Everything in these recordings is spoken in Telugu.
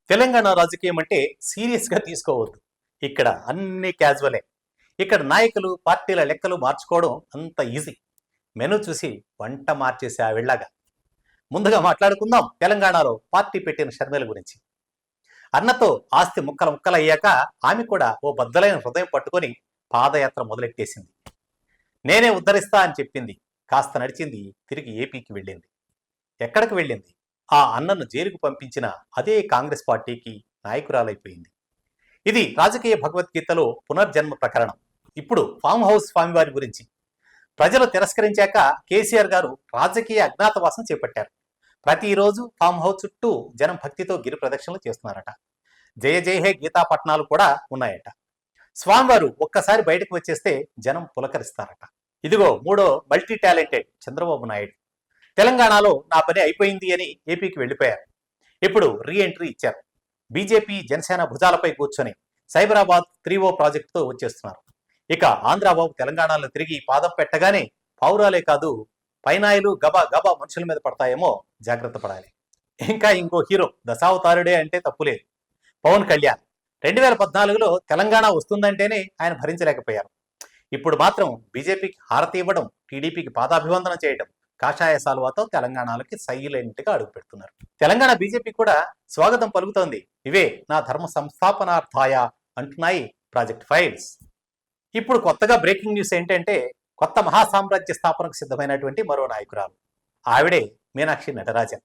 తెలంగాణ రాజకీయం అంటే సీరియస్గా తీసుకోవద్దు. ఇక్కడ అన్ని క్యాజువలే. ఇక్కడ నాయకులు పార్టీల లెక్కలు మార్చుకోవడం అంత ఈజీ. మెను చూసి వంట మార్చేసే ఆవిళ్ళగా. ముందుగా మాట్లాడుకుందాం తెలంగాణలో పార్టీ పెట్టిన షర్మిల గురించి. అన్నతో ఆస్తి ముక్కలు ముక్కలయ్యాక ఆమె కూడా ఓ బద్దలైన హృదయం పట్టుకొని పాదయాత్ర మొదలెట్టేసింది. నేనే ఉద్ధరిస్తా అని చెప్పింది. కాస్త నడిచింది, తిరిగి ఏపీకి వెళ్ళింది. ఎక్కడికి వెళ్ళింది? ఆ అన్నను జైలుకు పంపించిన అదే కాంగ్రెస్ పార్టీకి నాయకురాలైపోయింది. ఇది రాజకీయ భగవద్గీతలో పునర్జన్మ ప్రకరణం. ఇప్పుడు ఫామ్ హౌస్ స్వామివారి గురించి. ప్రజలు తిరస్కరించాక కేసీఆర్ గారు రాజకీయ అజ్ఞాతవాసం చేపట్టారు. ప్రతిరోజు ఫామ్ హౌస్ చుట్టూ జనం భక్తితో గిరి ప్రదక్షిణలు చేస్తున్నారట. జయ జయ హే గీతా పట్నాలు కూడా ఉన్నాయట. స్వామివారు ఒక్కసారి బయటకు వచ్చేస్తే జనం పులకరిస్తారట. ఇదిగో మూడో మల్టీ టాలెంటెడ్ చంద్రబాబు నాయుడు. తెలంగాణలో నా పని అయిపోయింది అని ఏపీకి వెళ్ళిపోయారు. ఇప్పుడు రీఎంట్రీ ఇచ్చారు. బీజేపీ జనసేన భుజాలపై కూర్చొని సైబరాబాద్ 3O ప్రాజెక్టుతో వచ్చేస్తున్నారు. ఇక ఆంధ్రాబాబు తెలంగాణలో తిరిగి పాదం పెట్టగానే పౌరాలే కాదు, పైనాయిలు గబా గబా మనుషుల మీద పడతాయేమో జాగ్రత్త పడాలి. ఇంకా ఇంకో హీరో దశావతారుడే అంటే తప్పులేదు. పవన్ కళ్యాణ్ 2014లో తెలంగాణ వస్తుందంటేనే ఆయన భరించలేకపోయారు. ఇప్పుడు మాత్రం బీజేపీకి హారతి ఇవ్వడం, టీడీపీకి పాదాభివందనం చేయడం, కాషాయ సాల్వాతో తెలంగాణలోకి సైలెంట్గా అడుగు పెడుతున్నారు. తెలంగాణ బీజేపీ కూడా స్వాగతం పలుకుతోంది. ఇవే నా ధర్మ సంస్థాపనార్థాయ అంటున్నాయి ప్రాజెక్ట్ ఫైల్స్. ఇప్పుడు కొత్తగా బ్రేకింగ్ న్యూస్ ఏంటంటే, కొత్త మహాసామ్రాజ్య స్థాపనకు సిద్ధమైనటువంటి మరో నాయకురాలు. ఆవిడే మీనాక్షి నటరాజన్.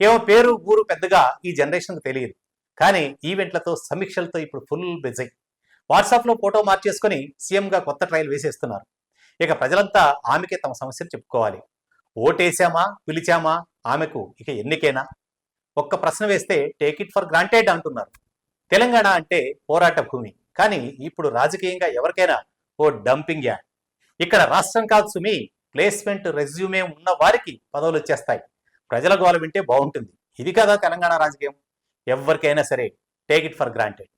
ఏమో పేరు ఊరు పెద్దగా ఈ జనరేషన్కు తెలియదు, కానీ ఈవెంట్లతో సమీక్షలతో ఇప్పుడు ఫుల్ బిజీ. వాట్సాప్లో ఫోటో మార్చేసుకొని సీఎంగా కొత్త ట్రయల్ వేసేస్తున్నారు. ఇక ప్రజలంతా ఆమెకే తమ సమస్యలు చెప్పుకోవాలి. ఓటేసామా, పిలిచామా, ఆమెకు ఇక ఎన్నికేనా? ఒక్క ప్రశ్న వేస్తే టేక్ ఇట్ ఫర్ గ్రాంటెడ్ అంటున్నారు. తెలంగాణ అంటే పోరాట భూమి, కానీ ఇప్పుడు రాజకీయంగా ఎవరికైనా ఓ డంపింగ్ యార్డ్. ఇక్కడ రాష్ట్రం కాదు సుమి, ప్లేస్మెంట్ రెజ్యూమే ఉన్న వారికి పదవులు వచ్చేస్తాయి. ప్రజల గోల వింటే బాగుంటుంది. ఇది కదా తెలంగాణ రాజకీయం. ఎవరికైనా సరే టేక్ ఇట్ ఫర్ గ్రాంటెడ్.